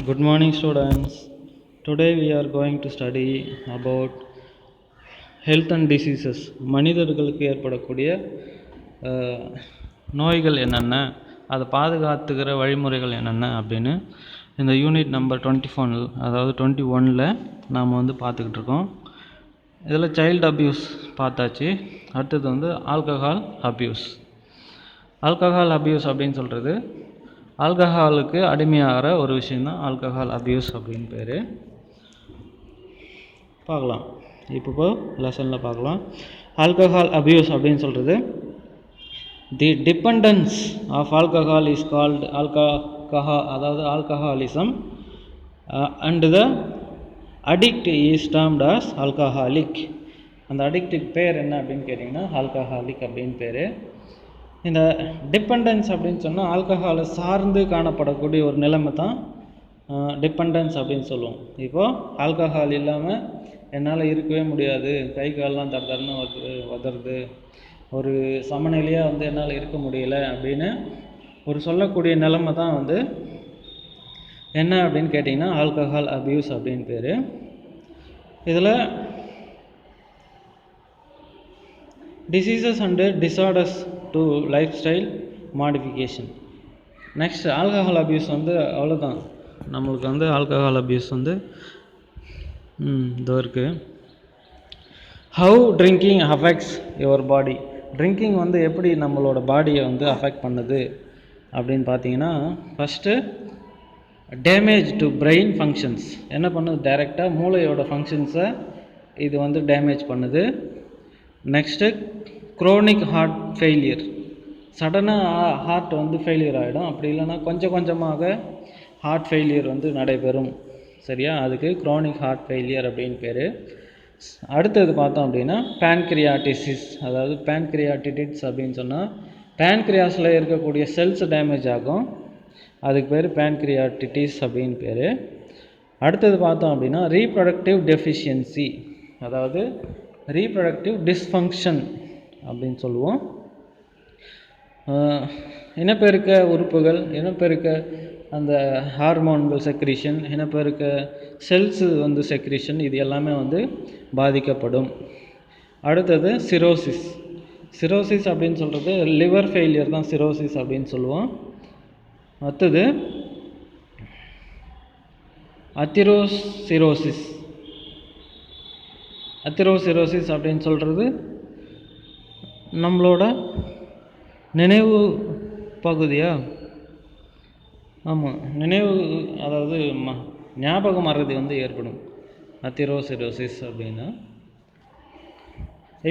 Good morning, students. Today we are going to study about health and diseases. மனிதர்களுக்கு ஏற்படக்கூடிய நோய்கள் என்னென்ன, அதை பாதுகாத்துக்கிற வழிமுறைகள் என்னென்ன அப்படின்னு இந்த யூனிட் நம்பர் 24 அதாவது 21ல் நாம் பார்த்துக்கிட்டு இருக்கோம். இதில் சைல்டு அப்யூஸ் பார்த்தாச்சு. அடுத்தது ஆல்கஹால் அப்யூஸ். ஆல்கஹால் அப்யூஸ் அப்படின்னு சொல்கிறது ஆல்கஹாலுக்கு அடிமையாகிற ஒரு விஷயந்தான் ஆல்கஹால் அப்யூஸ் அப்படின்னு பேர். பார்க்கலாம், இப்போ லெசனில் பார்க்கலாம். ஆல்கஹால் அப்யூஸ் அப்படின்னு சொல்கிறது the dependence of alcohol is called அதாவது alcoholism and the addict is termed as alcoholic. அந்த அடிக்ட்டுக்கு பேர் என்ன அப்படின்னு கேட்டிங்கன்னா ஆல்கஹாலிக் அப்படின்னு பேர். இந்த டிபெண்டன்ஸ் அப்படின்னு சொன்னால் ஆல்கஹாலை சார்ந்து காணப்படக்கூடிய ஒரு நிலைமை தான் டிபெண்டன்ஸ் அப்படின்னு சொல்லுவோம். இப்போது ஆல்கஹால் இல்லாமல் என்னால் இருக்கவே முடியாது, கை காலெலாம் தரன்னு உதறது, ஒரு சமநிலையாக என்னால் இருக்க முடியல அப்படின்னு ஒரு சொல்லக்கூடிய நிலைமை தான் என்ன அப்படின்னு கேட்டிங்கன்னா ஆல்கஹால் அப்யூஸ் அப்படின்னு பேர். இதில் diseases and disorders to lifestyle modification. Next alcohol abuse அவ்வளோதான். நம்மளுக்கு ஆல்கஹால் அப்யூஸ் இதோ இருக்குது. How drinking affects your body. Drinking எப்படி நம்மளோட பாடியை அஃபெக்ட் பண்ணுது அப்படின்னு பார்த்தீங்கன்னா, first damage to brain functions. என்ன பண்ணுது, டைரெக்டாக மூளையோட ஃபங்க்ஷன்ஸை இது டேமேஜ் பண்ணுது. Next chronic heart failure. சடனாக ஹார்ட் ஃபெயிலியர் ஆகிடும். அப்படி இல்லைன்னா கொஞ்சம் கொஞ்சமாக ஹார்ட் ஃபெயிலியர் நடைபெறும். சரியா, அதுக்கு குரோனிக் ஹார்ட் ஃபெயிலியர் அப்படின்னு பேர். அடுத்தது பார்த்தோம் அப்படின்னா பேன்க்ரியாட்டிசிஸ், அதாவது பேன்க்ரியாட்டிடிஸ் அப்படின்னு சொன்னால் பேன்க்ரியாஸில் இருக்கக்கூடிய செல்ஸ் டேமேஜ் ஆகும். அதுக்கு பேர் பேன்க்ரியாட்டிட்டிஸ் அப்படின்னு பேர். அடுத்தது பார்த்தோம் அப்படின்னா ரீப்ரொடக்டிவ் டெஃபிஷியன்சி, அதாவது ரீப்ரொடக்டிவ் டிஸ்ஃபங்க்ஷன் அப்படின்னு சொல்லுவோம். இனப்பெருக்க உறுப்புகள், இனப்பெருக்க அந்த ஹார்மோன்கள் செக்ரீஷன், இனப்பெருக்க செல்ஸு செக்ரீஷன், இது எல்லாமே பாதிக்கப்படும். அடுத்தது சிரோசிஸ். சிரோசிஸ் அப்படின்னு சொல்கிறது லிவர் ஃபெயிலியர் தான் சிரோசிஸ் அப்படின்னு சொல்லுவோம். அடுத்தது அத்திரோசிரோசிஸ். அத்திரோசிரோசிஸ் அப்படின்னு சொல்கிறது நம்மளோட நினைவு பகுதியா, ஆமாம், நினைவு, அதாவது ஞாபக மறதி ஏற்படும் அத்திரோசிரோசிஸ் அப்படின்னா.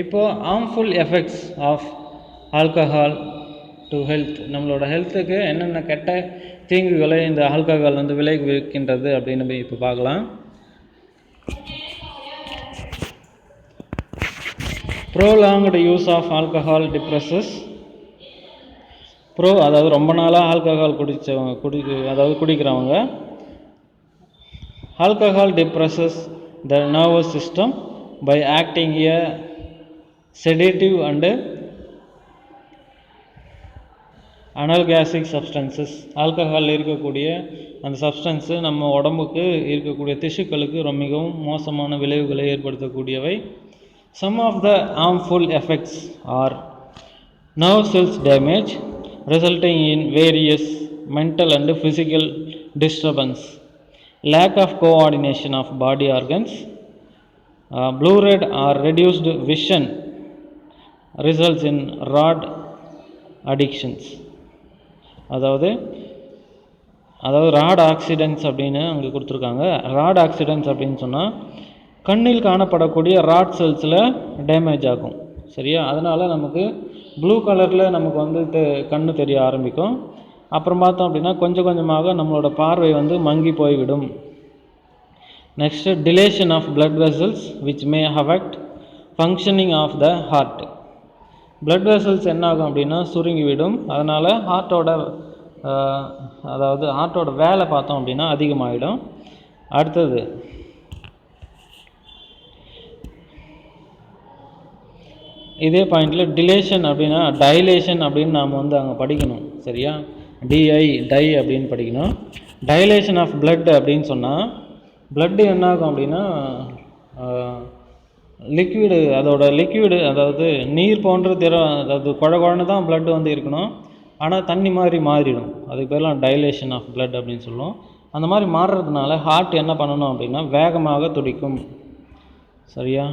இப்போது harmful effects of alcohol to health. நம்மளோட ஹெல்த்துக்கு என்னென்ன கெட்ட தீங்குகளை இந்த ஆல்கஹால் விளைவிக்கின்றது அப்படின்னு இப்போ பார்க்கலாம். Prolonged use of alcohol depresses. அதாவது ரொம்ப நாளாக ஆல்கஹால் குடிக்கிறவங்க. Alcohol depresses the nervous system by acting a sedative and analgesic substances. ஆல்கஹாலில் இருக்கக்கூடிய அந்த சப்ஸ்டன்ஸு நம்ம உடம்புக்கு இருக்கக்கூடிய திசுக்களுக்கு மிகவும் மோசமான விளைவுகளை ஏற்படுத்தக்கூடியவை. Some of the harmful effects are nerve cells damage resulting in various mental and physical disturbance, lack of coordination of body organs, blurred or reduced vision results in rod addictions. அதாவது rod accidents அப்படின்னு அங்கே கொடுத்துருக்காங்க. Rod accidents அப்படின்னு சொன்னால் கண்ணில் காணப்படக்கூடிய rod செல்ஸில் damage ஆகும். சரியா, அதனால் நமக்கு ப்ளூ கலரில் நமக்கு கண்ணு தெரிய ஆரம்பிக்கும். அப்புறம் பார்த்தோம் அப்படின்னா கொஞ்சம் கொஞ்சமாக நம்மளோட பார்வை மங்கி போய்விடும். Next dilation of blood vessels which may affect functioning of the heart. Blood vessels என்ன ஆகும் அப்படின்னா சுருங்கிவிடும். அதனால் ஹார்ட்டோட வேலை பார்த்தோம் அப்படின்னா அதிகமாகிடும். அடுத்தது இதே பாயிண்டில் டிலேஷன் அப்படின்னா டைலேஷன் அப்படின்னு நாம் அங்கே படிக்கணும். சரியா, டை அப்படின்னு படிக்கணும். டைலேஷன் ஆஃப் blood அப்படின்னு சொன்னால் blood என்ன ஆகும் அப்படின்னா லிக்விடு, அதோட லிக்விடு, அதாவது நீர் போன்ற அதாவது குழன்னு தான் blood வந்து இருக்கணும், ஆனால் தண்ணி மாதிரி மாறிடும். அதுக்கு பேர்லாம் டைலேஷன் ஆஃப் blood அப்படின்னு சொல்லுவோம். அந்த மாதிரி மாறுறதுனால ஹார்ட் என்ன பண்ணணும் அப்படின்னா வேகமாக துடிக்கும். சரியா?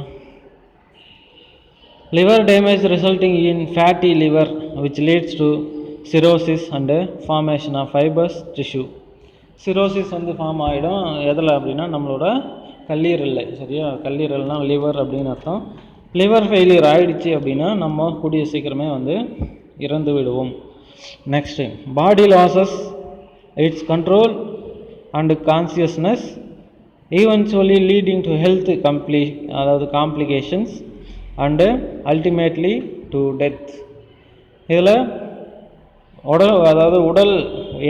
liver damage resulting in fatty liver which leads to cirrhosis and formation of fibrous tissue. Cirrhosis வந்து ஃபார்ம் ஆகிடும் எதில் அப்படின்னா நம்மளோட கல்லீரலில். சரியா? கல்லீரல்னால் லிவர் அப்படின்னு அர்த்தம். லிவர் ஃபெயிலியர் ஆகிடுச்சு அப்படின்னா நம்ம கூடிய சீக்கிரமே வந்து இறந்து விடுவோம். Next, body losses it's control and consciousness eventually leading to health அதாவது complications and ultimately to death. இதில் உடல்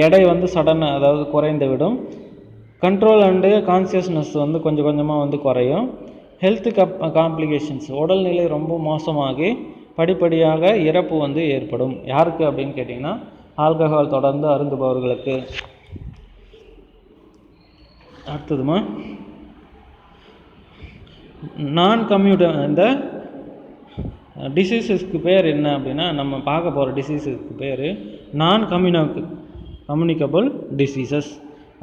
எடை வந்து அதாவது குறைந்து விடும். கண்ட்ரோல் அண்டு கான்சியஸ்னஸ் வந்து கொஞ்சம் கொஞ்சமாக வந்து குறையும். ஹெல்த் காம்ப்ளிகேஷன்ஸ், உடல்நிலை ரொம்ப மோசமாகி படிப்படியாக இறப்பு வந்து ஏற்படும். யாருக்கு அப்படின்னு கேட்டிங்கன்னா ஆல்கஹால் தொடர்ந்து அருந்துபவர்களுக்கு. அடுத்ததுமா நான் கம்யூனிகேபிள், இந்த டிசீஸஸ்க்கு பேர் என்ன அப்படின்னா நம்ம பார்க்க போகிற டிசீஸஸ்க்கு பேர் நான் கம்யூனிகபிள் டிசீசஸ்,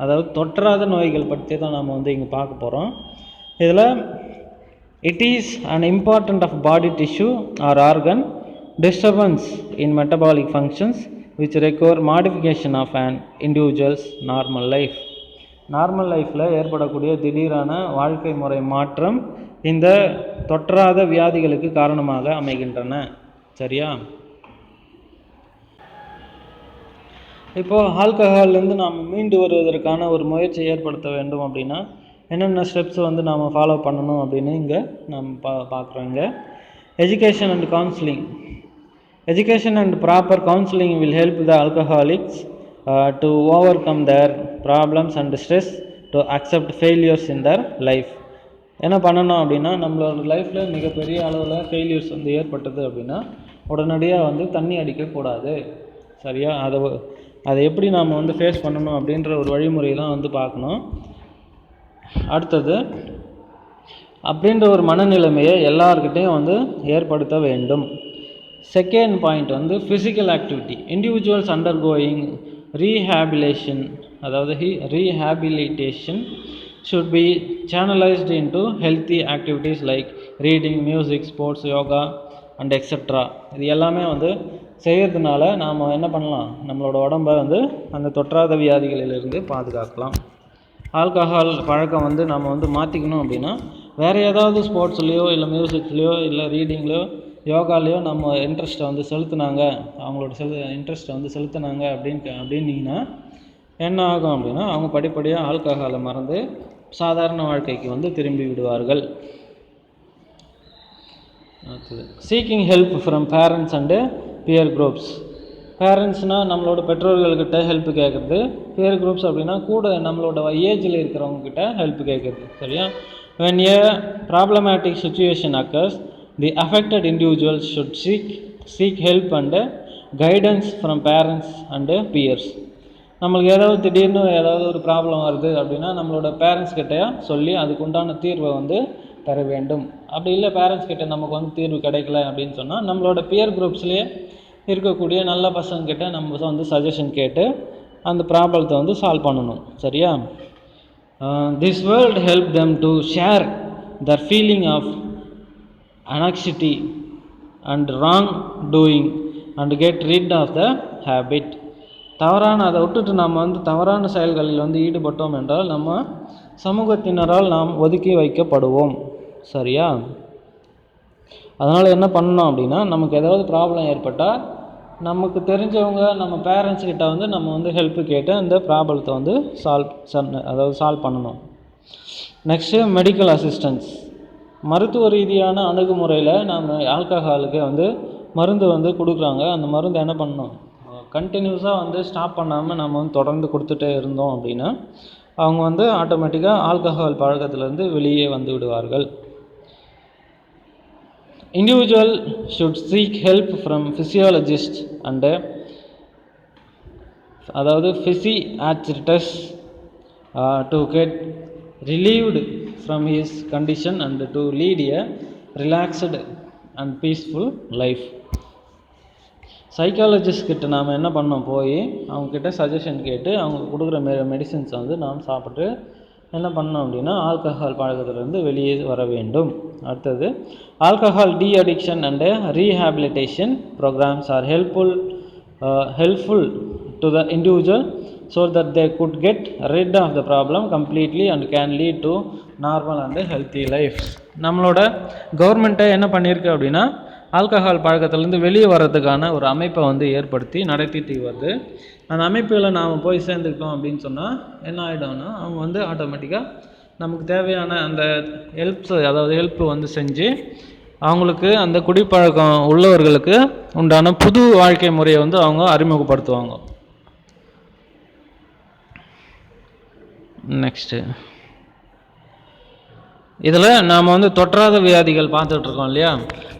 அதாவது தொற்றாத நோய்கள் பற்றி தான் நம்ம வந்து இங்கே பார்க்க போகிறோம். இதில் it is an important of body tissue or organ disturbance in metabolic functions which require modification of an individual's normal life. Normal லைஃப்பில் ஏற்படக்கூடிய திடீரான வாழ்க்கை முறை மாற்றம் இந்த தொற்றாத வியாதிகளுக்கு காரணமாக அமைகின்றன. சரியா? இப்போது ஆல்கஹால்லேருந்து நாம் மீண்டு வருவதற்கான ஒரு முயற்சியை ஏற்படுத்த வேண்டும் அப்படின்னா என்னென்ன ஸ்டெப்ஸ் வந்து நாம் ஃபாலோ பண்ணணும் அப்படின்னு இங்கே நம்ம பார்க்குறோம். இங்கே education and counselling. Education and proper counselling will help the alcoholics to overcome their problems and stress, to accept failures in their life. என்ன பண்ணணும் அப்படின்னா நம்மளோட லைஃப்பில் மிகப்பெரிய அளவில் ஃபெயிலியர்ஸ் வந்து ஏற்பட்டது அப்படின்னா உடனடியாக வந்து தண்ணி அடிக்கக்கூடாது. சரியா? அதை எப்படி நாம் வந்து ஃபேஸ் பண்ணணும் அப்படின்ற ஒரு வழிமுறையை தான் வந்து பார்க்கணும். அடுத்தது, அப்படின்ற ஒரு மனநிலைமையை எல்லார்கிட்டையும் வந்து ஏற்படுத்த வேண்டும். செகண்ட் பாயிண்ட் வந்து physical activity. Individuals undergoing rehabilitation, அதாவது rehabilitation should be channelized into healthy activities like reading, music, sports, yoga and etc. இது எல்லாமே வந்து செய்கிறதுனால நாம் என்ன பண்ணலாம், நம்மளோட உடம்பை வந்து அந்த தொற்றாத வியாதிகளிலிருந்து பாதுகாக்கலாம். ஆல்கஹால் பழக்கம் வந்து நம்ம வந்து மாற்றிக்கணும் அப்படின்னா வேறு ஏதாவது ஸ்போர்ட்ஸ்லேயோ இல்லை மியூசிக்லேயோ இல்லை ரீடிங்லேயோ யோகாலேயோ நம்ம இன்ட்ரெஸ்ட்டை வந்து செலுத்தினாங்க, அவங்களோட இன்ட்ரெஸ்ட்டை வந்து செலுத்தினாங்க அப்படின்னீங்கன்னா என்ன ஆகும் அப்படின்னா அவங்க படிப்படியாக ஆல்கஹாலை மறந்து சாதாரண வாழ்க்கைக்கு வந்து திரும்பி விடுவார்கள். Seeking help from parents and peer groups. பேரண்ட்ஸ்னால் நம்மளோட பெற்றோர்கள்கிட்ட ஹெல்ப் கேட்குறது, பியர் குரூப்ஸ் அப்படின்னா கூட நம்மளோட ஏஜில் இருக்கிறவங்கக்கிட்ட ஹெல்ப் கேட்குறது. சரியா? when a problematic situation occurs, the affected individuals should seek help and guidance from parents and peers. நம்மளுக்கு ஏதாவது திடீர்னு ஏதாவது ஒரு ப்ராப்ளம் வருது அப்படின்னா நம்மளோட பேரண்ட்ஸ் கிட்டே சொல்லி அதுக்கு உண்டான தீர்வை வந்து பெற வேண்டும். அப்படி இல்லை பேரண்ட்ஸ் கிட்ட நமக்கு வந்து தீர்வு கிடைக்கல அப்படின்னு சொன்னால் நம்மளோட பியர் குரூப்ஸ்லேயே இருக்கக்கூடிய நல்ல பசங்கக்கிட்ட நம்ம வந்து சஜஷன் கேட்டு அந்த ப்ராப்ளத்தை வந்து சால்வ் பண்ணணும். சரியா? This world help them to share their feeling of anxiety and wrong doing and get rid of the habit. அதை விட்டுட்டு நம்ம வந்து தவறான செயல்களில் வந்து ஈடுபட்டோம் என்றால் நம்ம சமூகத்தினரால் நாம் ஒதுக்கி வைக்கப்படுவோம். சரியா? அதனால் என்ன பண்ணணும் அப்படின்னா நமக்கு ஏதாவது ப்ராப்ளம் ஏற்பட்டால் நமக்கு தெரிஞ்சவங்க நம்ம பேரண்ட்ஸ் கிட்ட வந்து நம்ம வந்து ஹெல்ப் கேட்டு அந்த ப்ராப்ளத்தை வந்து சால்வ் பண்ணணும். Next medical assistance. மருத்துவ ரீதியான அணுகுமுறையில் நம்ம ஆல்கஹாலுக்கு வந்து மருந்து வந்து கொடுக்குறாங்க. அந்த மருந்து என்ன பண்ணணும், கண்டினியூஸாக வந்து ஸ்டாப் பண்ணாமல் நம்ம வந்து தொடர்ந்து கொடுத்துட்டே இருந்தோம் அப்படின்னா அவங்க வந்து ஆட்டோமேட்டிக்காக ஆல்கஹால் பழக்கத்திலேருந்து வெளியே வந்து விடுவார்கள். Individual should seek help from physiologist and, அதாவது physiatrist to get relieved from his condition and to lead a relaxed and peaceful life. Psychologist கிட்ட நாம் என்ன பண்ணோம், போய் அவங்கக்கிட்ட சஜஷன் கேட்டு அவங்க கொடுக்குற மெடிசின்ஸை வந்து நாம் சாப்பிட்டு என்ன பண்ணோம் அப்படின்னா ஆல்கஹால் பழக்கத்திலிருந்து வெளியே வர வேண்டும். அடுத்தது, alcohol de addiction and rehabilitation programmes are helpful to the individual so that they could get rid of the problem completely and can lead to normal and healthy life. நம்மளோட கவர்மெண்ட்டை என்ன பண்ணியிருக்கு அப்படின்னா ஆல்கஹால் பழக்கத்திலேருந்து வெளியே வர்றதுக்கான ஒரு அமைப்பை வந்து ஏற்படுத்தி நடத்திட்டு வருது. அந்த அமைப்பில் நாம் போய் சேர்ந்துக்கிட்டோம் அப்படின்னு சொன்னால் என்ன ஆகிடும்னா அவங்க வந்து ஆட்டோமேட்டிக்காக நமக்கு தேவையான அந்த ஹெல்ப் வந்து செஞ்சு அவங்களுக்கு அந்த குடிப்பழக்கம் உள்ளவர்களுக்கு உண்டான புது வாழ்க்கை முறையை வந்து அவங்க அறிமுகப்படுத்துவாங்க. நெக்ஸ்ட்டு, இதில் நாம் வந்து தொற்றாத வியாதிகள் பார்த்துட்ருக்கோம் இல்லையா.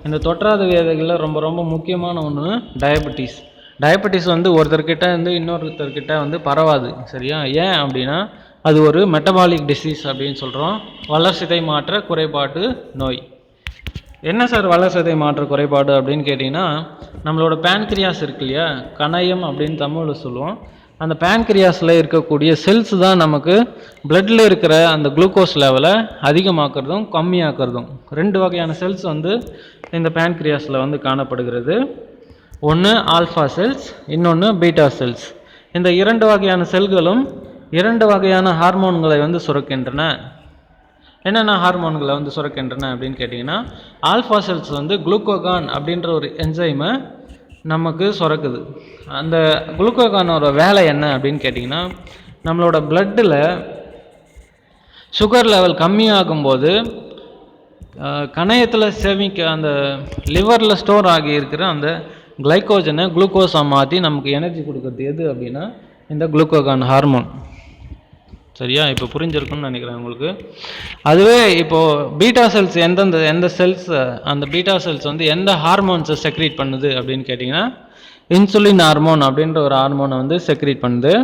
இந்த தொற்றாத வியாதிகளில் ரொம்ப ரொம்ப முக்கியமான ஒன்று டயபெட்டிஸ். டயபெட்டிஸ் வந்து ஒருத்தர்கிட்ட இருந்து இன்னொருத்தர்கிட்ட வந்து பரவாது, சரியா. ஏன் அப்படின்னா அது ஒரு மெட்டபாலிக் டிசீஸ் அப்படின்னு சொல்கிறோம், வளர்சிதை மாற்ற குறைபாடு நோய். என்ன சார் வளர்சிதை மாற்ற குறைபாடு அப்படின்னு கேட்டிங்கன்னா, நம்மளோட பேன்கிரியாஸ் இருக்கு இல்லையா, கணையம் அப்படின்னு தமிழில் சொல்லுவோம். அந்த பேன்கிரியாஸில் இருக்கக்கூடிய செல்ஸ் தான் நமக்கு பிளட்டில் இருக்கிற அந்த குளுக்கோஸ் லெவலை அதிகமாக்குறதும் கம்மியாக்குறதும். 2 வகையான செல்ஸ் வந்து இந்த பேன்கிரியாஸில் வந்து காணப்படுகிறது. ஒன்று ஆல்ஃபா செல்ஸ், இன்னொன்று பீட்டா செல்ஸ். இந்த 2 வகையான செல்களும் 2 வகையான ஹார்மோன்களை வந்து சுரக்கின்றன. என்னென்ன ஹார்மோன்களை வந்து சுரக்கின்றன அப்படின்னு கேட்டிங்கன்னா, ஆல்ஃபா செல்ஸ் வந்து குளுக்கோகான் அப்படின்ற ஒரு என்சைமை நமக்கு சுரக்குது. அந்த குளுக்கோகானோட வேலை என்ன அப்படின்னு கேட்டிங்கன்னா, நம்மளோட பிளட்டில் சுகர் லெவல் கம்மியாகும்போது கணையத்தில் அந்த லிவரில் ஸ்டோர் ஆகி இருக்கிற அந்த கிளைக்கோஜனை குளுக்கோஸாக மாற்றி நமக்கு எனர்ஜி கொடுக்குறது எது அப்படின்னா இந்த குளுக்கோகான் ஹார்மோன். சரியா, இப்போ புரிஞ்சிருக்குன்னு நினைக்கிறேன் உங்களுக்கு. அதுவே இப்போது பீட்டா செல்ஸ் எந்த செல்ஸ், அந்த பீட்டா செல்ஸ் வந்து எந்த ஹார்மோன்ஸை செக்ரீட் பண்ணுது அப்படின்னு கேட்டிங்கன்னா இன்சுலின் ஹார்மோன் அப்படின்ற ஒரு ஹார்மோனை வந்து செக்ரீட் பண்ணுது.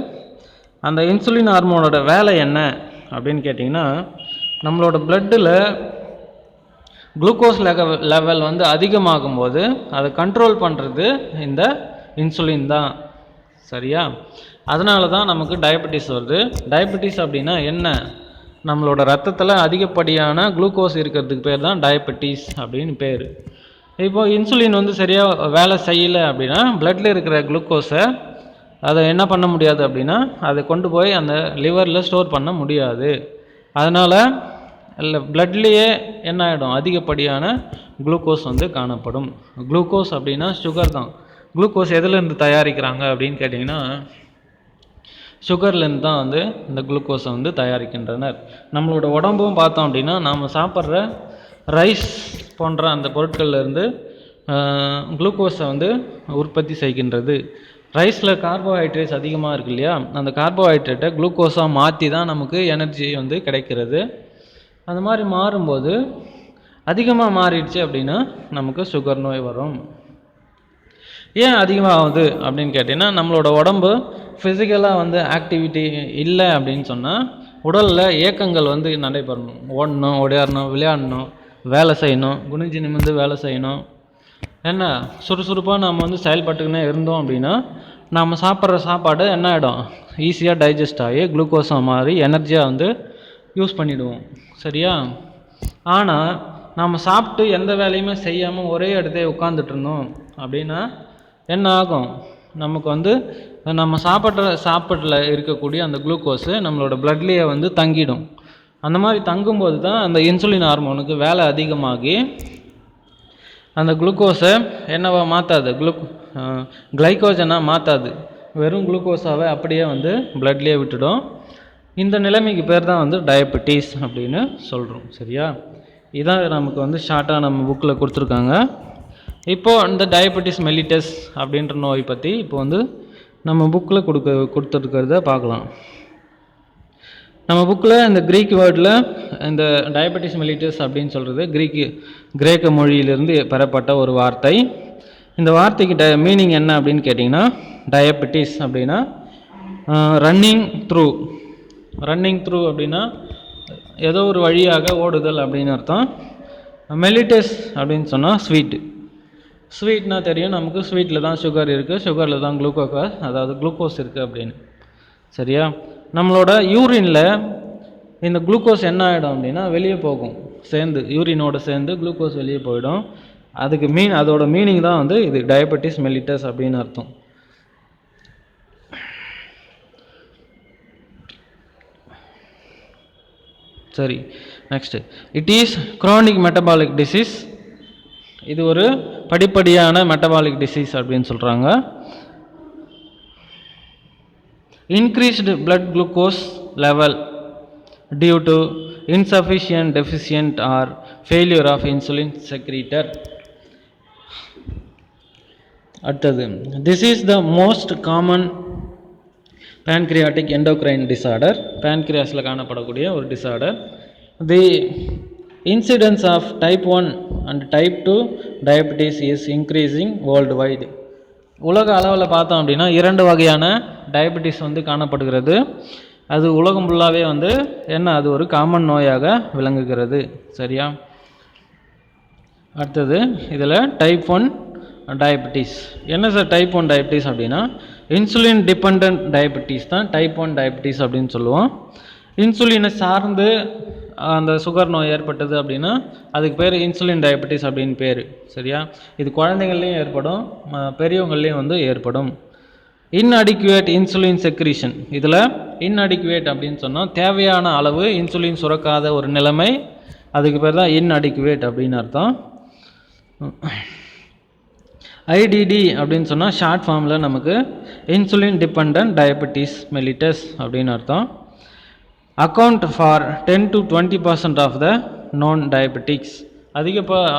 அந்த இன்சுலின் ஹார்மோனோட வேலை என்ன அப்படின்னு கேட்டிங்கன்னா, நம்மளோட பிளட்டில் குளுக்கோஸ் லெவல் வந்து அதிகமாகும் போது அதை கண்ட்ரோல் பண்ணுறது இந்த இன்சுலின் தான். சரியா, அதனால தான் நமக்கு டயபெட்டிஸ் வருது. டயபெட்டிஸ் அப்படின்னா என்ன, நம்மளோட ரத்தத்தில் அதிகப்படியான குளுக்கோஸ் இருக்கிறதுக்கு பேர் தான் டயபெட்டிஸ் அப்படின்னு பேர். இப்போ இன்சுலின் வந்து சரியாக வேலை செய்யலை அப்படின்னா பிளட்டில் இருக்கிற குளுக்கோஸை அதை என்ன பண்ண முடியாது அப்படின்னா அதை கொண்டு போய் அந்த லிவரில் ஸ்டோர் பண்ண முடியாது. அதனால் பிளட்லேயே என்ன ஆகிடும், அதிகப்படியான குளுக்கோஸ் வந்து காணப்படும். குளுக்கோஸ் அப்படின்னா சுகர் தான். குளுக்கோஸ் எதுலேருந்து தயாரிக்கிறாங்க அப்படின்னு கேட்டிங்கன்னா சுகர்லேருந்து தான் வந்து இந்த குளுக்கோஸை வந்து தயாரிக்கின்றனர். நம்மளோட உடம்பும் பார்த்தோம் அப்படின்னா நாம் சாப்பிட்ற ரைஸ் போன்ற அந்த பொருட்கள்லேருந்து குளுக்கோஸை வந்து உற்பத்தி செய்கின்றது. ரைஸில் கார்போஹைட்ரேட்ஸ் அதிகமாக இருக்கு இல்லையா, அந்த கார்போஹைட்ரேட்டை குளுக்கோஸாக மாற்றி தான் நமக்கு எனர்ஜி வந்து கிடைக்கிறது. அந்த மாதிரி மாறும்போது அதிகமாக மாறிடுச்சு அப்படின்னா நமக்கு சுகர் நோய் வரும். ஏன் அதிகமாகுது அப்படின்னு கேட்டிங்கன்னா, நம்மளோட உடம்பு ஃபிசிக்கலாக வந்து ஆக்டிவிட்டி இல்லை அப்படின்னு சொன்னால் உடலில் இயக்கங்கள் வந்து நடைபெறணும். ஓடணும், ஓடியாடணும், விளையாடணும், வேலை செய்யணும், குனிஞ்சு நிமிர்ந்து வேலை செய்யணும். என்ன சுறுசுறுப்பாக நம்ம வந்து செயல்பட்டுக்கினே இருந்தோம் அப்படின்னா நம்ம சாப்பிட்ற சாப்பாடு என்ன ஆகிடும், ஈஸியாக டைஜஸ்ட் ஆகி குளுக்கோஸாக மாறி எனர்ஜியாக வந்து யூஸ் பண்ணிவிடுவோம். சரியா, ஆனால் நம்ம சாப்பிட்டு எந்த வேலையுமே செய்யாமல் ஒரே இடத்துல உட்காந்துட்டு இருந்தோம் அப்படின்னா என்ன ஆகும், நமக்கு வந்து நம்ம சாப்பாட்டில் இருக்கக்கூடிய அந்த குளுக்கோஸு நம்மளோட பிளட்லேயே வந்து தங்கிடும். அந்த மாதிரி தங்கும்போது தான் அந்த இன்சுலின் ஹார்மோனுக்கு வேலை அதிகமாகி அந்த குளுக்கோஸை என்னவா மாற்றாது, கிளைக்கோஜனாக மாற்றாது, வெறும் குளுக்கோஸாகவே அப்படியே வந்து பிளட்லேயே விட்டுடும். இந்த நிலைமைக்கு பேர் தான் வந்து டயபெட்டிஸ் அப்படின்னு சொல்கிறோம். சரியா, இதான் நமக்கு வந்து ஷார்ட்டாக நம்ம புக்கில் கொடுத்துருக்காங்க. இப்போது இந்த டயபெட்டிஸ் மெல்லிட்டஸ் அப்படின்ற நோய் பற்றி இப்போ வந்து நம்ம புக்கில் கொடுத்துருக்கிறத பார்க்கலாம். நம்ம புக்கில் இந்த க்ரீக் வேர்டில் இந்த டயபெட்டிஸ் மெல்லிட்டஸ் அப்படின்னு சொல்கிறது கிரேக்க மொழியிலிருந்து பெறப்பட்ட ஒரு வார்த்தை. இந்த வார்த்தைக்கு மீனிங் என்ன அப்படின்னு கேட்டிங்கன்னா, டயபெட்டிஸ் அப்படின்னா ரன்னிங் த்ரூ ரன்னிங் த்ரூ அப்படின்னா ஏதோ ஒரு வழியாக ஓடுதல் அப்படின்னு அர்த்தம். மெலிட்டஸ் அப்படின்னு சொன்னால் ஸ்வீட்டு. ஸ்வீட்னா தெரியும் நமக்கு, ஸ்வீட்டில் தான் சுகர் இருக்குது, சுகரில் தான் குளுக்கோஸ் இருக்குது அப்படின்னு. சரியா? நம்மளோட யூரினில் இந்த குளுக்கோஸ் என்ன ஆகிடும் அப்படின்னா வெளியே போகும், சேர்ந்து யூரினோட சேர்ந்து குளுக்கோஸ் வெளியே போயிடும். அதோட மீனிங் தான் வந்து இது டயபெட்டிஸ் மெலிட்டஸ் அப்படின்னு அர்த்தம். சரி, next, it is Kronig metabolic disease. இது ஒரு படிப்படியான மெட்டபாலிக் டிசீஸ் அப்படின்னு சொல்கிறாங்க. Increased blood glucose level due to insufficient, deficient or failure of insulin secretor. அடுத்தது, this is the most common pancreatic endocrine disorder. pancreasல காணப்படக்கூடிய ஒரு disorder. The incidence of type 1 and type 2 diabetes is increasing worldwide. உலக அளவில் பார்த்தோம் அப்படின்னா 2 வகையான diabetes வந்து காணப்படுகிறது. அது உலகம் ஃபுல்லாகவே வந்து அது ஒரு காமன் நோயாக விளங்குகிறது. சரியா? அடுத்தது, இதில் டைப் 1 டயபெட்டிஸ். என்ன சார் டைப் 1 டயபெட்டிஸ் அப்படின்னா, இன்சுலின் டிபெண்ட் டயபெட்டிஸ் தான் டைப் 1 டயபெட்டிஸ் அப்படின்னு சொல்லுவோம். இன்சுலினை சார்ந்து அந்த சுகர் நோய் ஏற்பட்டது அப்படின்னா அதுக்கு பேர் இன்சுலின் டயபெட்டிஸ் அப்படின்னு பேர். சரியா? இது குழந்தைங்கள்லேயும் ஏற்படும், பெரியவங்கள்லேயும் வந்து ஏற்படும். இன்அடிக்குவேட் இன்சுலின் செக்ரீஷன். இதில் இன்அடிக்குவேட் அப்படின்னு சொன்னால் தேவையான அளவு இன்சுலின் சுரக்காத ஒரு நிலைமை, அதுக்கு பேர் தான் இன்அடிக்குவேட் அப்படின்னு அர்த்தம். ஐடிடி அப்படின்னு சொன்னால் ஷார்ட் ஃபார்மில் நமக்கு இன்சுலின் டிபெண்ட் டயபெட்டிஸ் மெலிட்டஸ் அப்படின்னு அர்த்தம். Account for 10 to 20% of the non diabetics.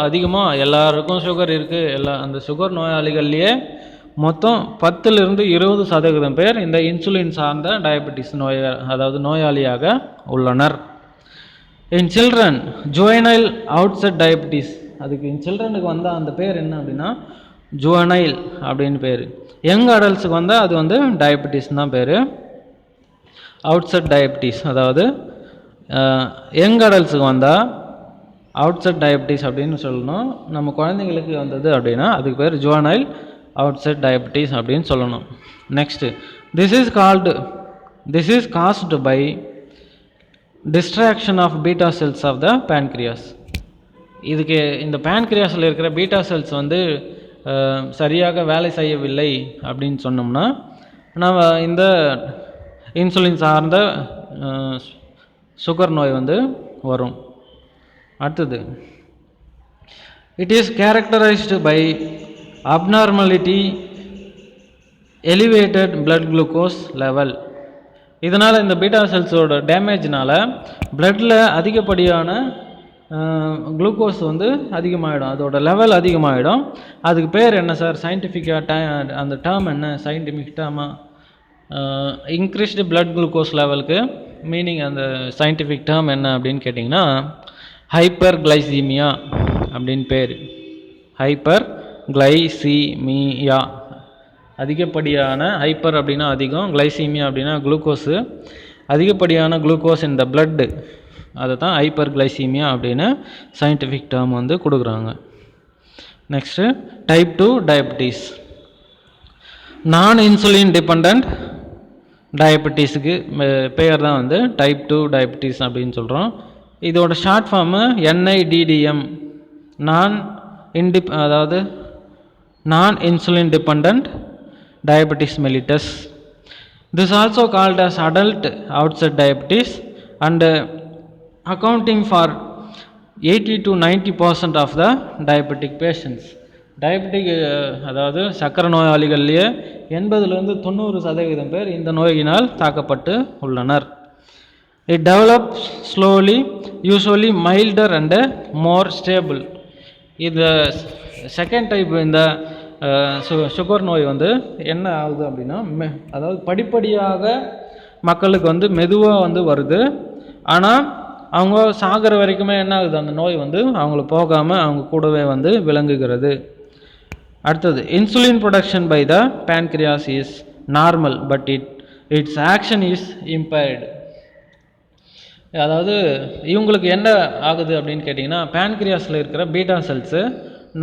அதிகமாக எல்லாருக்கும் சுகர் இருக்குது. அந்த சுகர் நோயாளிகள்லேயே மொத்தம் 10-20% பேர் இந்த இன்சுலின் சார்ந்த டயபெட்டிஸ் நோயாளியாக உள்ளனர். In children juvenile outset diabetes. அதுக்கு இன் சில்ட்ரனுக்கு வந்தால் அந்த பேர் என்ன அப்படின்னா ஜுவனைல் அப்படின்னு பேர். யங் அடல்ட்ஸுக்கு வந்தால் அது வந்து டயபெட்டிஸ் தான் பேர். அவுட்செட் டயபெட்டிஸ், அதாவது யங் அடல்ட்ஸுக்கு வந்தால் அவுட்செட் டயபெட்டிஸ் அப்படின்னு சொல்லணும். நம்ம குழந்தைங்களுக்கு வந்தது அப்படின்னா அதுக்கு பேர் ஜுவனைல் அவுட்செட் டயபெட்டிஸ் அப்படின்னு சொல்லணும். Next, this is caused by distraction of beta cells of the pancreas. இதுக்கு இந்த பேன்க்ரியாஸில் இருக்கிற பீட்டா செல்ஸ் வந்து சரியாக வேலை செய்யவில்லை அப்படின்னு சொன்னோம்னா நம்ம இந்த இன்சுலின் சார்ந்த சுகர் நோய் வந்து வரும். அடுத்தது, it is characterized by abnormality elevated blood glucose level. இதனால் இந்த பீட்டா செல்ஸோட டேமேஜ்னால் பிளட்டில் அதிகப்படியான குளுக்கோஸ் வந்து அதிகமாகிடும், அதோட லெவல் அதிகமாகிடும். அதுக்கு பேர் என்ன சார் சயின்டிஃபிக்காக அந்த டேர்ம் என்ன சயின்டிஃபிக் டேர்மாக? இன்க்ரீஸ்டு பிளட் குளுக்கோஸ் லெவலுக்கு மீனிங் அந்த சயின்டிஃபிக் டேர்ம் என்ன அப்படின்னு கேட்டிங்கன்னா ஹைப்பர் கிளைசீமியா அப்படின்னு பேர். ஹைப்பர் கிளைசீமியா, அதிகப்படியான, ஹைப்பர் அப்படின்னா அதிகம், கிளைசீமியா அப்படின்னா குளுக்கோஸு, அதிகப்படியான குளுக்கோஸ் இந்த பிளட்டு, அதை தான் ஹைப்பர் கிளைசீமியா அப்படின்னு சயின்டிஃபிக் டேர்ம் வந்து கொடுக்குறாங்க. Next, type 2 diabetes. நான் இன்சுலின் டிபெண்ட் டயபெட்டிஸுக்கு பேர் தான் வந்து டைப் 2 டயபெட்டிஸ் அப்படின்னு சொல்கிறோம். இதோட ஷார்ட் ஃபார்மு NIDDM, அதாவது நான் insulin depend diabetes mellitus. This is also called as adult outset diabetes and accounting for 80 to 90% of the diabetic patients. Diabetic அதாவது சக்கரை நோயாளிகள்லேயே 80-90% பேர் இந்த நோயினால் தாக்கப்பட்டு உள்ளனர். It develops slowly, usually milder and more stable. இந்த செகண்ட் டைப் இந்த sugar நோய் வந்து என்ன ஆகுது அப்படின்னா அதாவது படிப்படியாக மக்களுக்கு வந்து மெதுவாக வந்து வருது. ஆனால் அவங்க சாகிற வரைக்குமே என்ன ஆகுது, அந்த நோய் வந்து அவங்கள போகாமல் அவங்க கூடவே வந்து விளங்குகிறது. அடுத்தது, insulin production by the pancreas is normal but its action is impaired. அதாவது இவங்களுக்கு என்ன ஆகுது அப்படின்னு கேட்டிங்கன்னா, பேன்க்ரியாஸில் இருக்கிற பீட்டா செல்ஸு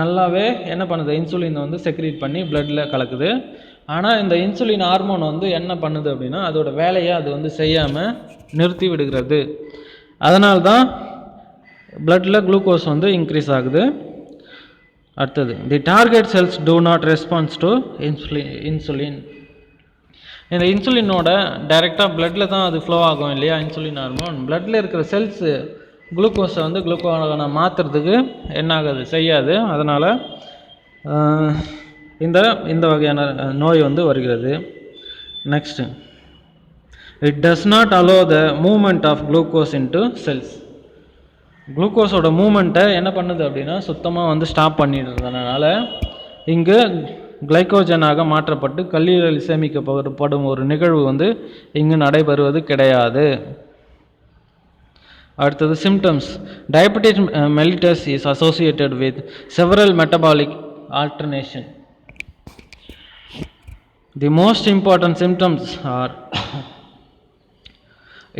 நல்லாவே என்ன பண்ணுது, இன்சுலின் வந்து செக்ரீட் பண்ணி பிளட்டில் கலக்குது. ஆனால் இந்த இன்சுலின் ஹார்மோன் வந்து என்ன பண்ணுது அப்படின்னா, அதோட வேலையை அது வந்து செய்யாமல் நிறுத்தி விடுகிறது. அதனால்தான் பிளட்டில் குளுக்கோஸ் வந்து இன்க்ரீஸ் ஆகுது. அடுத்தது, the target cells do not response to insulin. இந்த இன்சுலினோட டைரெக்டாக பிளட்டில் தான் அது ஃப்ளோ ஆகும் இல்லையா, இன்சுலின் ஹார்மோன். பிளட்டில் இருக்கிற செல்ஸு குளுக்கோஸை வந்து குளுக்கோனை மாற்றுறதுக்கு என்ன ஆகுது, செய்யாது. அதனால் இந்த வகையான நோய் வந்து வருகிறது. Next, it does not allow the movement of glucose into cells. குளுக்கோஸோட மூமெண்ட்டை என்ன பண்ணுது அப்படின்னா சுத்தமாக வந்து ஸ்டாப் பண்ணிடுறதுனால இங்கு கிளைக்கோஜனாக மாற்றப்பட்டு கல்லீரலில் சேமிக்கப்படும் ஒரு நிகழ்வு வந்து இங்கு நடைபெறுவது கிடையாது. அடுத்தது, symptoms. Diabetes mellitus is associated with several metabolic alternation. The most important symptoms are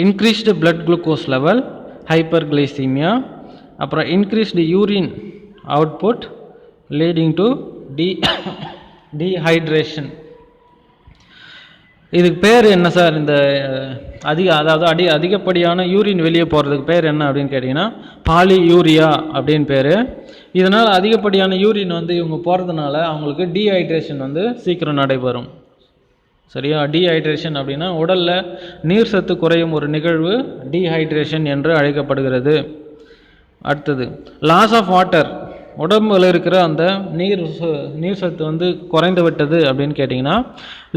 increased blood glucose level, hyperglycemia, அப்புறம் increased urine output leading to dehydration. இதுக்கு பேர் என்ன சார்? இந்த அதிகப்படியான யூரின் வெளியே போகிறதுக்கு பேர் என்ன அப்படின்னு கேட்டிங்கன்னா பாலியூரியா அப்படின்னு பேர். இதனால் அதிகப்படியான யூரின் வந்து இவங்க போகிறதுனால அவங்களுக்கு டீஹைட்ரேஷன் வந்து சீக்கிரம் நடைபெறும். சரியா? டீஹைட்ரேஷன் அப்படின்னா உடலில் நீர் சத்து குறையும் ஒரு நிகழ்வு டீஹைட்ரேஷன் என்று அழைக்கப்படுகிறது. அடுத்தது, லாஸ் ஆஃப் வாட்டர். உடம்பில் இருக்கிற அந்த நீர் சத்து வந்து குறைந்து விட்டது அப்படின்னு கேட்டிங்கன்னா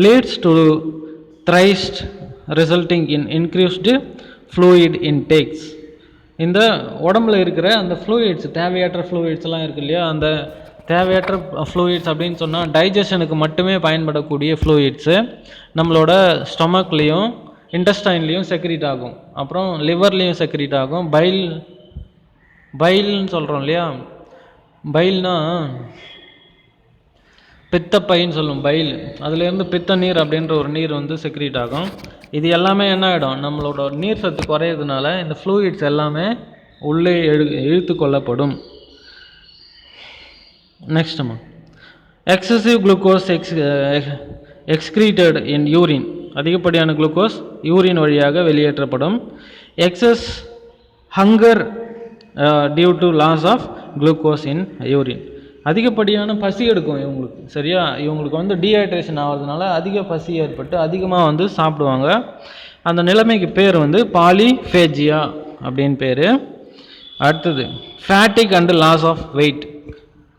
leads to thirst resulting in increased fluid intakes. இந்த உடம்புல இருக்கிற அந்த ஃப்ளூயிட்ஸ், தேவையற்ற ஃப்ளூயிட்ஸ்லாம் இருக்கு இல்லையா, அந்த தேவையற்ற ஃப்ளூயிட்ஸ் அப்படின்னு சொன்னால் டைஜஷனுக்கு மட்டுமே பயன்படக்கூடிய ஃப்ளூயிட்ஸு நம்மளோட ஸ்டொமக்லேயும் இன்டெஸ்டைன்லேயும் செக்ரீட் ஆகும், அப்புறம் லிவர்லேயும் செக்ரீட் ஆகும். பைல்னு சொல்கிறோம் இல்லையா, பைல்னா பித்தப்பைன்னு சொல்லும், பைல். அதுலேருந்து பித்த நீர் அப்படின்ற ஒரு நீர் வந்து செக்ரீட் ஆகும். இது எல்லாமே என்ன ஆகிடும், நம்மளோட நீர் சத்து குறையிறதுனால இந்த ஃப்ளூயிட்ஸ் எல்லாமே உள்ளே இழுத்து கொள்ளப்படும். நெக்ஸ்ட்மா, excessive glucose excreted in urine. அதிகப்படியான குளுக்கோஸ் யூரின் வழியாக வெளியேற்றப்படும். Excess hunger due to loss of glucose in urine. அதிகப்படியான பசி எடுக்கும் இவங்களுக்கு. சரியா? இவங்களுக்கு வந்து டீஹைட்ரேஷன் ஆகிறதுனால அதிக பசி ஏற்பட்டு அதிகமாக வந்து சாப்பிடுவாங்க. அந்த நிலைமைக்கு பேர் வந்து பாலிஃபேஜியா அப்படின்னு பேர். அடுத்தது, fatigue and loss of weight.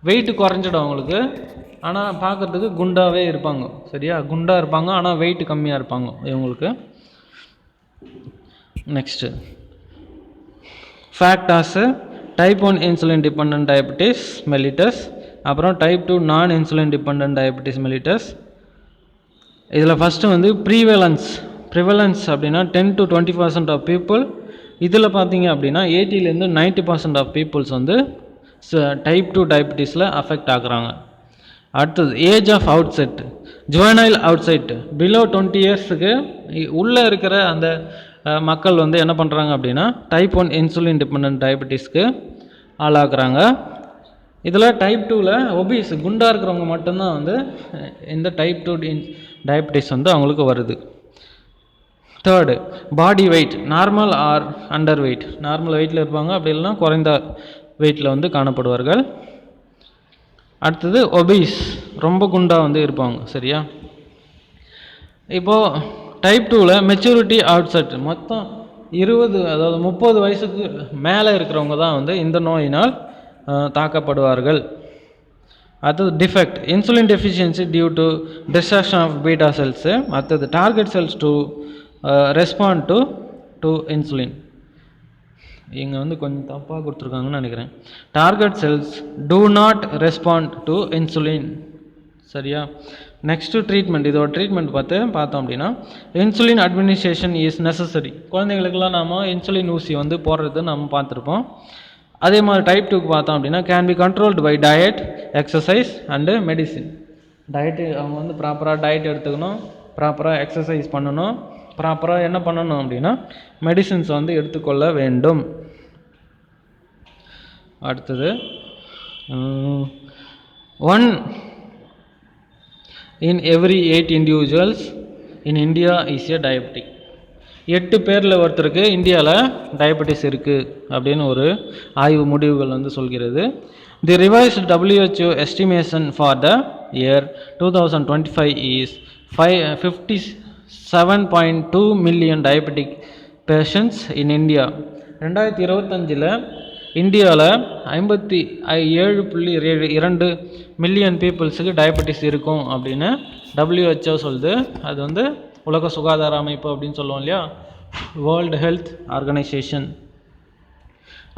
Weight குறைஞ்சிடும் அவங்களுக்கு, ஆனால் பார்க்குறதுக்கு குண்டாகவே இருப்பாங்க. சரியா? குண்டாக இருப்பாங்க, ஆனால் வெயிட் கம்மியாக இருப்பாங்க இவங்களுக்கு. Next, factors. Type 1 insulin dependent diabetes mellitus, அப்புறம் type 2 non insulin dependent diabetes mellitus. இதில் ஃபஸ்ட்டு வந்து ப்ரிவலன்ஸ் அப்படின்னா 10 to 20% ஆஃப் பீப்புள். இதில் பார்த்தீங்க அப்படின்னா 80லேருந்து 90% ஆஃப் பீப்புள்ஸ் வந்து டைப் 2 டயபெட்டிஸில் அஃபெக்ட் ஆகுறாங்க. அடுத்தது, age of outset. Juvenile outside below 20 இயர்ஸுக்கு உள்ளே இருக்கிற அந்த மக்கள் வந்து என்ன பண்ணுறாங்க அப்படின்னா டைப் 1 இன்சுலின் டிபெண்டன்ட் டயபெட்டிஸ்க்கு ஆளாக்குறாங்க. இதில் டைப் 2ல் ஒபீஸ், குண்டாக இருக்கிறவங்க மட்டும்தான் வந்து இந்த டைப் 2 டயபெட்டிஸ் வந்து அவங்களுக்கு வருது. Third, body weight. Normal are under wait. Normal வெயிட்டில் இருப்பாங்க, அப்படி இல்லைனா குறைந்த வெயிட்டில் வந்து காணப்படுவார்கள். அடுத்தது, ஒபீஸ், ரொம்ப குண்டாக வந்து இருப்பாங்க. சரியா? இப்போது டைப் 2ல் மெச்சூரிட்டி அவுட்செட். மொத்தம் 30 வயசுக்கு மேலே இருக்கிறவங்க தான் வந்து இந்த நோயினால் தாக்கப்படுவார்கள். அடுத்தது, defect. Insulin deficiency due to destruction of beta cells. அடுத்தது, target cells to respond to insulin. இங்கே வந்து கொஞ்சம் தப்பாக கொடுத்துருக்காங்கன்னு நினைக்கிறேன். Target cells do not respond to insulin. சரியா? Next, treatment. இதோட ட்ரீட்மெண்ட் பார்த்தோம் அப்படின்னா இன்சுலின் அட்மினிஸ்ட்ரேஷன் இஸ் நெசசரி. குழந்தைங்களுக்கெல்லாம் நாம் இன்சுலின் ஊசி வந்து போடுறது நம்ம பார்த்துருப்போம். அதே மாதிரி டைப் 2க்கு பார்த்தோம் அப்படின்னா can be controlled by diet, exercise and medicine. Diet அவங்க வந்து ப்ராப்பராக டயட் எடுத்துக்கணும், ப்ராப்பராக எக்ஸசைஸ் பண்ணணும், ப்ராப்பராக என்ன பண்ணணும் அப்படின்னா மெடிசின்ஸ் வந்து எடுத்துக்கொள்ள வேண்டும். அடுத்தது 1 in every 8 individuals in India is a diabetic. 8 பேரில் ஒருத்தருக்கு இந்தியாவில் டயபெட்டிஸ் இருக்குது அப்படின்னு ஒரு ஆய்வு முடிவுகள் வந்து சொல்கிறது. தி revised WHO estimation for the year 2025 is 57.2 million diabetic patients in India. 2025 இந்தியாவில் 57.2 மில்லியன் பீப்புள்ஸுக்கு டயபெட்டிஸ் இருக்கும் அப்படின்னு WHO சொல்லுது. அது வந்து உலக சுகாதார அமைப்பு அப்படின்னு சொல்லுவோம் இல்லையா, வேர்ல்டு ஹெல்த் ஆர்கனைசேஷன்,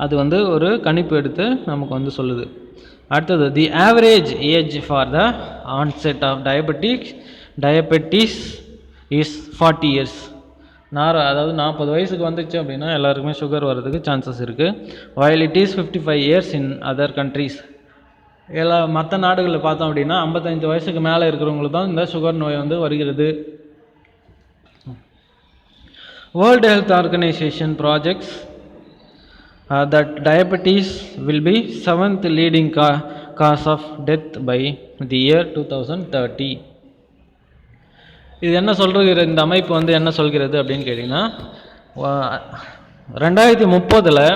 அது வந்து ஒரு கணிப்பு எடுத்து நமக்கு வந்து சொல்லுது. அடுத்தது the average age for the onset of diabetes is 40 years. அதாவது 40 வயசுக்கு வந்துச்சு அப்படின்னா எல்லாருக்குமே சுகர் வர்றதுக்கு சான்சஸ் இருக்குது. while it is 55 years in other countries. மற்ற நாடுகளில் பார்த்தோம் அப்படின்னா 55 வயசுக்கு மேலே இருக்கிறவங்களுக்கு தான் இந்த சுகர் நோய் வந்து வருகிறது. World health organisation projects that diabetes will be 7th leading cause of death by the year 2030. இது என்ன சொல்கிறது, இந்த அமைப்பு வந்து என்ன சொல்கிறது அப்படின்னு கேட்டிங்கன்னா 2030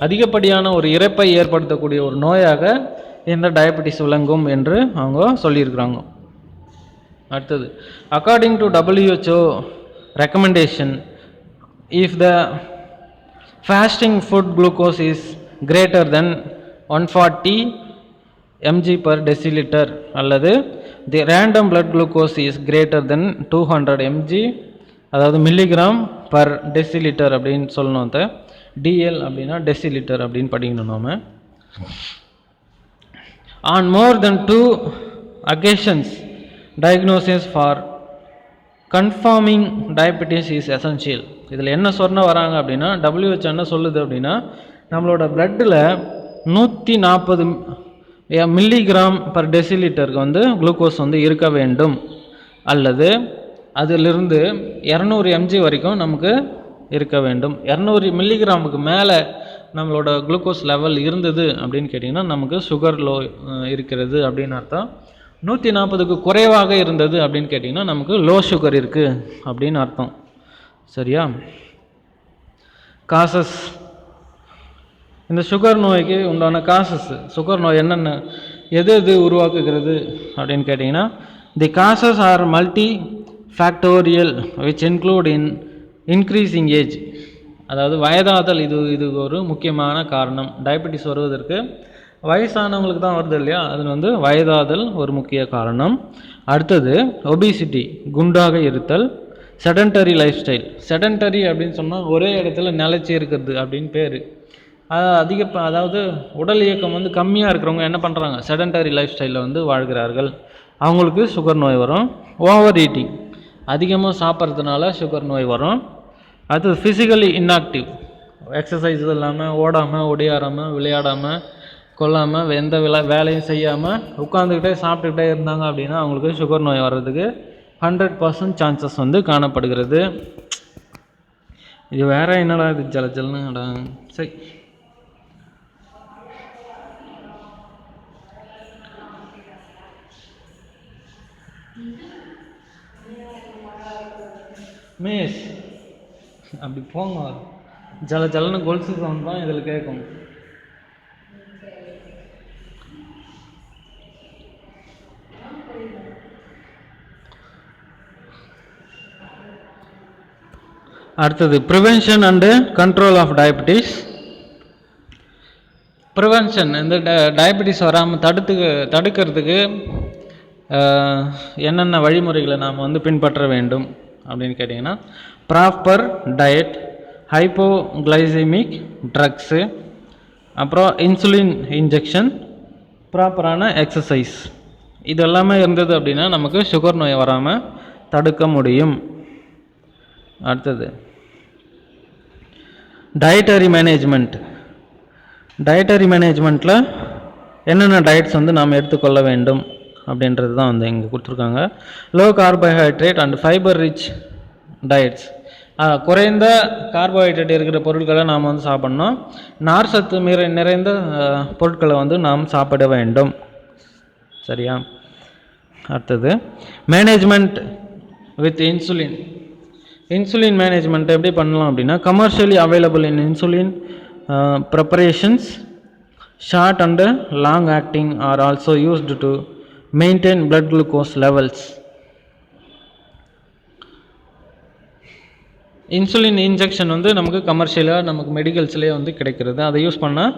அதிகப்படியான ஒரு இறப்பை ஏற்படுத்தக்கூடிய ஒரு நோயாக இந்த டயபெட்டிஸ் விளங்கும் என்று அவங்க சொல்லியிருக்கிறாங்க. அடுத்தது according to WHO recommendation, if the fasting food glucose is greater than 140 mg per deciliter அல்லது the random blood glucose is greater than 200 mg, அதாவது மில்லிகிராம் பர் டெசிலிட்டர் அப்படின்னு சொல்லணும். DL அப்படின்னா டெசிலிட்டர் அப்படின்னு படிக்கணும் நாம. on more than 2 occasions diagnosis for confirming diabetes is essential. இதில் என்ன சொன்ன வராங்க அப்படின்னா WHO என்ன சொல்லுது அப்படின்னா நம்மளோட பிளட்டில் 140 மில்லிகிராம் பர் டெசிலிட்டருக்கு வந்து குளுக்கோஸ் வந்து இருக்க வேண்டும், அல்லது அதிலிருந்து 200 mg வரைக்கும் நமக்கு இருக்க வேண்டும். 200 மில்லிகிராமுக்கு மேலே நம்மளோட குளுக்கோஸ் லெவல் இருந்தது அப்படின்னு கேட்டிங்கன்னா நமக்கு சுகர் லோ இருக்கிறது அப்படின்னு அர்த்தம். 140க்கு குறைவாக இருந்தது அப்படின்னு கேட்டிங்கன்னா நமக்கு லோ சுகர் இருக்குது அப்படின்னு அர்த்தம். சரியா? காசஸ், இந்த சுகர் நோய்க்கு உண்டான காசஸ், சுகர் நோய் என்னென்ன எது உருவாக்குகிறது அப்படின்னு கேட்டிங்கன்னா the causes are multifactorial which include in increasing age. அதாவது வயதாதல் இது ஒரு முக்கியமான காரணம். டயபெட்டிஸ் வருவதற்கு வயசானவங்களுக்கு தான் வருது இல்லையா, அது வந்து வயதாதல் ஒரு முக்கிய காரணம். அடுத்தது ஒபிசிட்டி, குண்டாக இருத்தல். செடன்டரி லைஃப் ஸ்டைல், செடன்டரி அப்படின்னு சொன்னால் ஒரே இடத்துல நிலைச்சி இருக்கிறது அப்படின்னு பேர். அதாவது உடல் இயக்கம் வந்து கம்மியாக இருக்கிறவங்க என்ன பண்ணுறாங்க, செடன்டரி லைஃப் ஸ்டைலில் வந்து வாழ்கிறார்கள், அவங்களுக்கு சுகர் நோய் வரும். ஓவர் ஈட்டிங், அதிகமாக சாப்பிட்றதுனால சுகர் நோய் வரும். அது ஃபிசிக்கலி இன்ஆக்டிவ், எக்ஸசைஸ் இல்லாமல், ஓடாமல், ஒடியாராமல், விளையாடாமல், கொல்லாமல், எந்த வேலையும் செய்யாமல் உட்காந்துக்கிட்டே சாப்பிட்டுக்கிட்டே இருந்தாங்க அப்படின்னா அவங்களுக்கு சுகர் நோய் வர்றதுக்கு 100% சான்சஸ் வந்து காணப்படுகிறது. இது வேற என்னடா இது ஜலஜல்னு. சரி, மிஸ் அப்படி போங்க, ஜலன்னு கொலுசு சவுண்ட் தான் இதில் கேட்கும். அடுத்தது prevention and control of diabetes. Prevention, இந்த டயபெட்டிஸ் வராமல் தடுக்கிறதுக்கு என்னென்ன வழிமுறைகளை நாம் வந்து பின்பற்ற வேண்டும் அப்படின்னு கேட்டிங்கன்னா ப்ராப்பர் டயட், ஹைப்போகிளைசெமிக் ட்ரக்ஸு, அப்புறம் இன்சுலின் இன்ஜெக்ஷன், ப்ராப்பரான எக்ஸசைஸ், இது எல்லாமே இருந்தது அப்படின்னா நமக்கு சுகர் நோய் வராமல் தடுக்க முடியும். அடுத்தது டயட்டரி மேனேஜ்மெண்ட். டயட்டரி மேனேஜ்மெண்ட்டில் என்னென்ன டயட்ஸ் வந்து நாம் எடுத்துக்கொள்ள வேண்டும் அப்படின்றது தான் வந்து இங்கே கொடுத்துருக்காங்க. Low carbohydrate and fibre rich diets. குறைந்த கார்போஹைட்ரேட் இருக்கிற பொருட்களை நாம் வந்து சாப்பிட்ணும். நார் சத்து நிறைந்த பொருட்களை வந்து நாம் சாப்பிட வேண்டும். சரியா? அடுத்தது management with insulin. Insulin management எப்படி பண்ணலாம் அப்படின்னா, commercially available in insulin preparations short and long acting are also used to maintain blood glucose levels. Insulin injection வந்து நமக்கு கமர்ஷியலாக நமக்கு மெடிக்கல்ஸ்லேயே வந்து கிடைக்கிறது. அதை யூஸ் பண்ணால்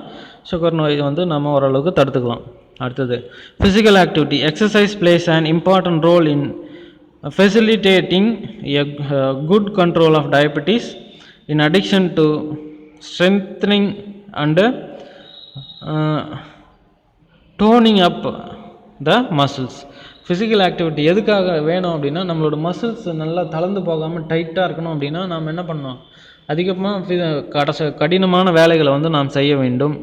சுகர் நோய் வந்து நம்ம ஓரளவுக்கு தடுத்துக்கலாம். அடுத்தது physical activity. Exercise plays an important role in facilitating a good control of diabetes in addiction to strengthening and toning up the muscles. Physical activity எதுக்காக வேணும் அப்படின்னா, நம்மளோட மசில்ஸ் நல்லா தளர்ந்து போகாமல் டைட்டாக இருக்கணும் அப்படின்னா நாம் என்ன பண்ணணும், அதிகமாக கடினமான வேலைகளை வந்து நாம் செய்ய வேண்டும்.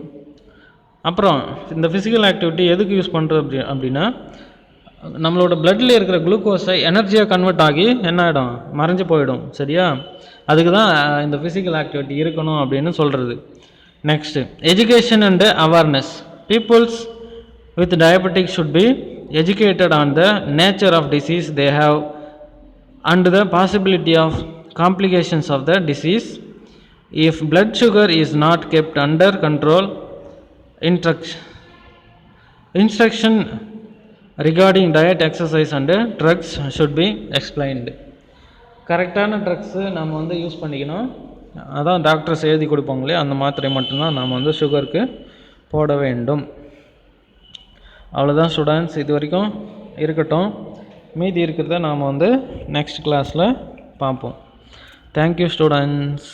அப்புறம் இந்த ஃபிசிக்கல் ஆக்டிவிட்டி எதுக்கு யூஸ் பண்ணுறது அப்படின்னா, நம்மளோட பிளட்டில் இருக்கிற குளுக்கோஸை எனர்ஜியாக கன்வெர்ட் ஆகி என்ன ஆகிடும், மறைஞ்சு போயிடும். சரியா? அதுக்கு தான் இந்த ஃபிசிக்கல் ஆக்டிவிட்டி இருக்கணும் அப்படின்னு சொல்கிறது. Next education and awareness. Peoples with diabetic should be educated on the nature of disease they have and the possibility of complications of the disease. If blood sugar is not kept under control, instruction regarding diet, exercise and drugs should be explained. கரெக்டான drugs நம்ம வந்து use பண்ணிக்கணும். அதான் doctors எழுதி கொடுப்பாங்களே அந்த மாத்திரை மட்டும்தான் நாம் வந்து சுகருக்கு போட வேண்டும். அவ்வளோதான் ஸ்டூடெண்ட்ஸ், இது வரைக்கும் இருக்கட்டும். மீதி இருக்கிறத நாம் வந்து நெக்ஸ்ட் கிளாஸில் பார்ப்போம். Thank you students.